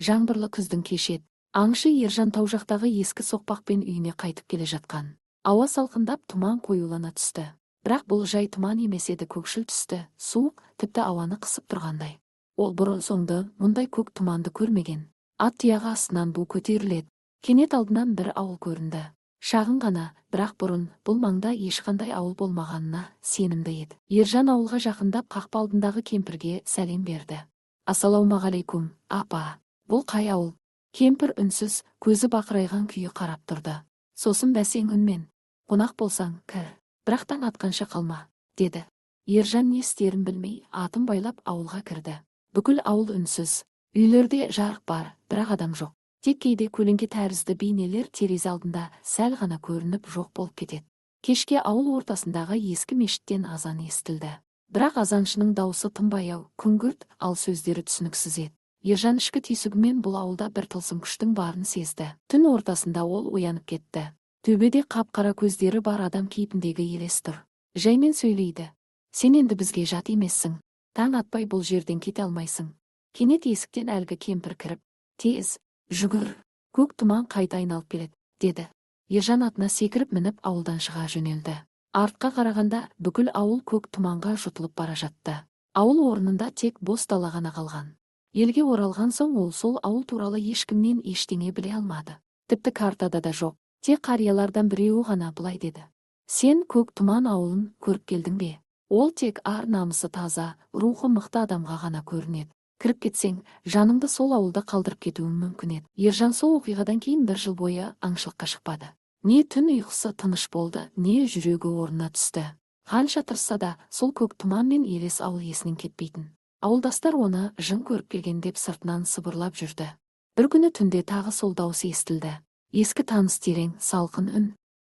Жаңбырлы күздің кеші еді. Аңшы Ержан тау жақтағы ескі соқпақпен үйіне қайтып келе жатқан. Ауа салқындап, тұман қоюлана түсті. Бірақ бұл жай тұман емес еді, көкшіл түсті, суық, тіпті ауаны қысып тұрғандай. Ол бұрын соңды мұндай көк тұманды көрмеген. Ат тұяғы астынан бу көтеріледі. Кенет алдынан бір ауыл көрінді. Шағын ғана, бірақ бұрын бұл маңда ешқандай ауыл болмағанына сенімді еді. Ержан ауылға жақындап қақпа алдындағы кемпірге сәлем берді. Ассалаумағалейкум, апа. Бұл қай ауыл? Кемпір үнсіз, көзі бақырайған күйі қарап тұрды. Сосын бәсең үнмен: қонақ болсаң, кір. Бірақ таң атқанша қалма, деді. Ержан не істерін білмей, атын байлап ауылға кірді. Бүкіл ауыл үнсіз. Үйлерде жарық бар, бірақ адам жоқ. Тек кейде көлеңке тәрізді бейнелер терезе алдында сәл ғана көрініп жоқ болып кетеді. Кешке ауыл ортасындағы ескі мешіттен азан естілді. Бірақ азаншының даусы тым баяу, күңгірт, ал сөздері түсініксіз еді. Ержан ішкі түйсігімен бұл ауылда бір тылсым күштің барын сезді. Түн ортасында ол оянып кетті. Төбеде қап-қара көздері бар адам кейпіндегі елес тұр. Жаймен сөйлейді: сен енді бізге жат емессің. Таң атпай бұл жерден кете алмайсың. Кенет есіктен әлгі кемпір кіріп: тез, жүгір, көк тұман қайта айналып келеді, деді. Ержан атына секіріп мініп ауылдан шыға жөнелді. Артқа қарағанда бүкіл ауыл көк тұманға жұтылып бара жатты. Ауыл орнында тек бос дала ғана қалған. Елге оралған соң ол сол ауыл туралы ешкімнен ештеңе біле алмады. Тіпті картада да жоқ. Тек қариялардан біреуі ғана былай деді: сен көк тұман ауылын көріп келдің бе? Ол тек ар-намысы таза, рухы мықты адамға ғана көрінеді. Кіріп кетсең, жаныңды сол ауылда қалдырып кетуің мүмкін еді. Ержан сол оқиғадан кейін бір жыл бойы аңшылыққа шықпады. Не түн ұйқысы тыныш болды, не жүрегі орнына түсті. Қанша тырысса да сол көк тұман мен елес ауыл есінен кетпейтін. Ауылдастар оны жын көріп келген деп сыртынан сыбырлап жүрді. Бір күні түнде тағы сол дауыс естілді. Ескі таныс терең, салқын үн: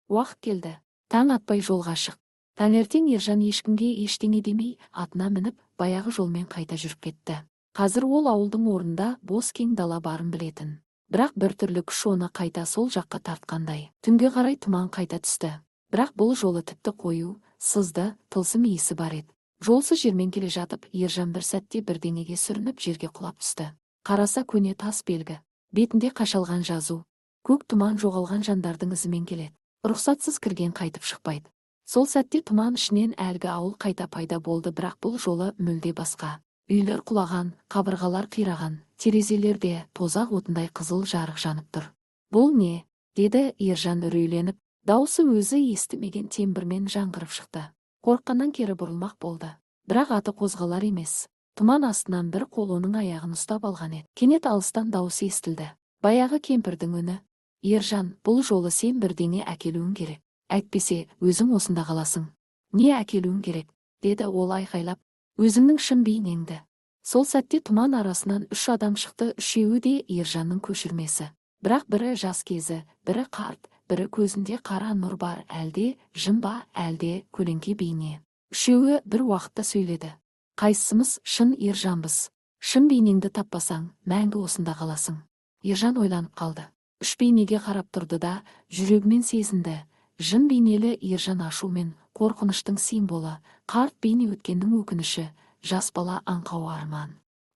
уақыт келді, таң атпай жолға шық. Таңертең Ержан ешкімге ештеңе демей, атына мініп, баяғы жолмен қайта жүріп кетті. Қазір ол ауылдың орнында бос кең дала барын білетін. Бірақ біртүрлі күш оны қайта сол жаққа тартқандай. Түнге қарай тұман қайта түсті. Бірақ бұл жолы тіпті қою, сызды, тылсым иісі бар еді. Жолсыз жермен келе жатып, Ержан бір сәтте бірдеңеге сүрініп жерге құлап түсті. Қараса көне тас белгі, бетінде қашалған жазу. Көк тұман жоғалған жандардың ізімен келеді. Рұқсатсыз кірген қайтып шықпайды. Сол сәтте тұман ішінен әлгі ауыл қайта пайда болды, бірақ бұл жолы мүлде басқа. Үйлер құлаған, қабырғалар қираған, терезелерде тозақ отындай қызыл жарық жанып тұр. Бұл не? Деді Ержан үрейленіп. Даусы өзі естімеген тембірмен жаңғырып шықты. Қорыққаннан кері бұрылмақ болды. Бірақ аты қозғалар емес. Тұман астынан бір қол оның аяғын ұстап алған еді. Кенет алыстан дауыс естілді. Баяғы кемпірдің үні: Ержан, бұл жолы сен бірдеңе әкелуің керек. Әйтпесе, өзің осында қаласың. Не әкелуің керек? Деді ол айқайлап. Өзіңнің шын бейнеңді. Сол сәтте тұман арасынан 3 адам шықты, үшеуі де Ержанның көшірмесі. Бірақ бірі жас кезі, бірі қарт, бірі көзінде қара нұр бар, әлде жын ба, әлде көлеңке бейне. Үшеуі бір уақытта сөйледі. Қайсымыз шын Ержанбыз? Шын бейнеңді таппасаң, мәңгі осында қаласың. Ержан ойланып қалды. Үш бейнеге қарап тұрды да, жүрегімен сезінді. Жын бейнелі Ержан ашу мен қорқыныштың символы, қарт бейне өткеннің өкініші, жас бала аңқау арман.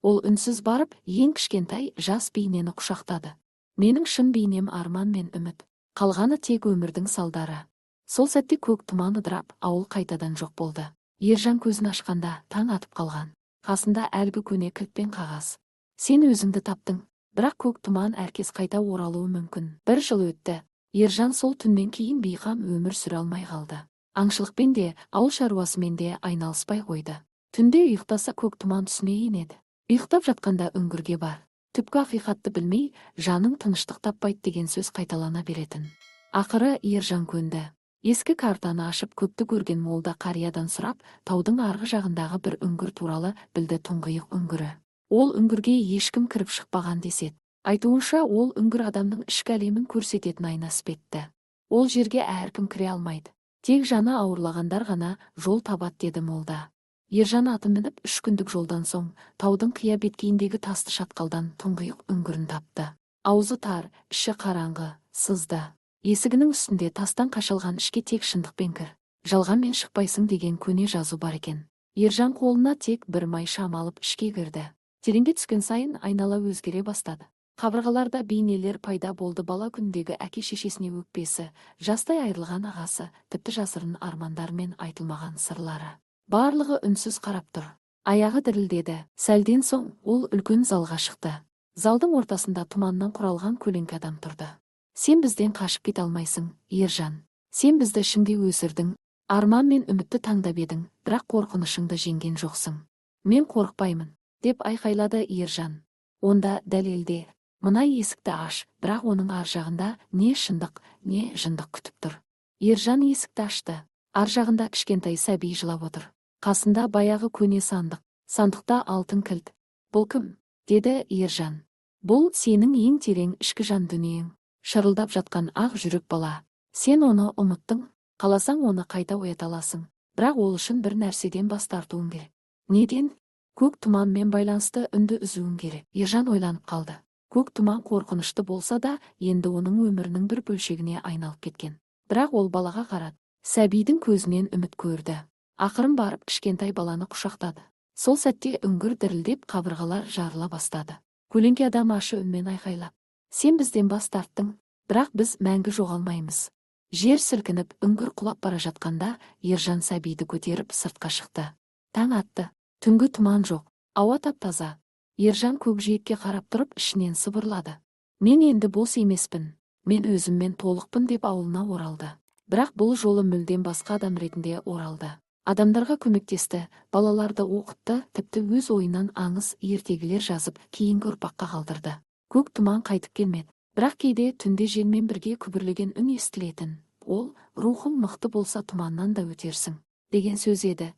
Ол үнсіз барып, ең кішкентай жас бейнені құшақтады. Менің шын бейнем арман мен үміт. Қалғаны тек өмірдің салдары. Сол сәтте көк тұман ыдырап, ауыл қайтадан жоқ болды. Ержан көзін ашқанда таң атып қалған. Қасында әлгі көне кілт пен қағаз. Сен өзіңді таптың, бірақ көк тұман әркез қайта оралуы мүмкін. Бір жыл өтті. Ержан сол түннен кейін бейқам өмір сүре алмай қалды. Аңшылықпен де, ауыл шаруасымен де айналыспай қойды. Түнде ұйықтаса көк тұман түсіне енеді. Ұйықтап жатқанда үңгірге бар. Түпкі ақиқатты білмей, жаның тыныштық таппайды деген сөз қайталана беретін. Ақыры Ержан көнді. Ескі картаны ашып көпті көрген молда қариядан сұрап, таудың арғы жағындағы бір үңгір туралы білді. Тұңғиық үңгірі. Ол үңгірге ешкім кіріп шықпаған деседі. Айтуынша, ол үңгір адамның ішкі әлемін көрсететін айна іспетті. Ол жерге әркім кіре алмайды. Тек жаны ауырлағандар ғана жол табады, деді молда. Ержан атын мініп 3 күндік жолдан соң таудың қия беткейіндегі тасты шатқалдан тұңғиық үңгірін тапты. Аузы тар, іші қараңғы, сызды. Есігінің үстінде тастан қашалған ішке тек шындықпен кір, жалғанмен шықпайсың деген көне жазу бар екен. Ержан қолына тек бір май шам алып ішке кірді. Тереңге түскен сайын айнала өзгере бастады. Қабырғаларда бейнелер пайда болды, бала күндегі әке-шешесіне өкпесі, жастай айырылған ағасы, тіпті жасырын армандар мен айтылмаған сырлары. Барлығы үнсіз қарап тұр. Аяғы дірілдеді. Сәлден соң ол үлкен залға шықты. Залдың ортасында тұманнан құралған көлеңке адам тұрды. Сен бізден қашып кете алмайсың, Ержан. Сен бізді ішіңде өсірдің, арман мен үмітті таңдап едің, бірақ қорқынышыңды жеңген жоқсың. Мен қорықпаймын, деп айқайлады Ержан. Онда дәлелде. Мына есікті аш, бірақ оның ар жағында не шындық, не жындық күтіп тұр. Ержан есікті ашты. Ар жағында кішкентай сәби жылап отыр. Қасында баяғы көне сандық, сандықта алтын кілт. Бұл кім? Деді Ержан. Бұл сенің ең терең ішкі жан дүниең. Шырылдап жатқан ақ жүрек бала. Сен оны ұмыттың, қаласаң оны қайта оята аласың. Бірақ ол үшін бір нәрседен бас тартуың керек. Неден? Көк тұманмен байланысты үнді үзуің керек. Ержан ойланып қалды. Көк тұман қорқынышты болса да, енді оның өмірінің бір бөлшегіне айналып кеткен. Бірақ ол балаға қарады. Сәбидің көзінен үміт көрді. Ақырын барып кішкентай баланы құшақтады. Сол сәтте үңгір дірілдеп, қабырғалар жарыла бастады. Көлеңке адам ашы үнмен айқайлап: сен бізден бас тарттың, бірақ біз мәңгі жоғалмаймыз. Жер сілкініп, үңгір құлап бара жатқанда, Ержан сәбиді көтеріп сыртқа шықты. Таң атты. Түнгі тұман жоқ, ауа тап-таза. Ержан көкжиекке қарап тұрып ішінен сыбырлады: мен енді бос емеспін, мен өзіммен толықпын, деп ауылына оралды. Бірақ бұл жолы мүлдем басқа адам ретінде оралды. Адамдарға көмектесті, балаларды оқытты, тіпті өз ойынан аңыз ертегілер жазып, кейінгі ұрпаққа қалдырды. Көк тұман қайтып келмеді, бірақ кейде түнде желмен бірге күбірлеген үн естілетін. Ол: рухың мықты болса тұманнан да өтерсің, деген сөз еді.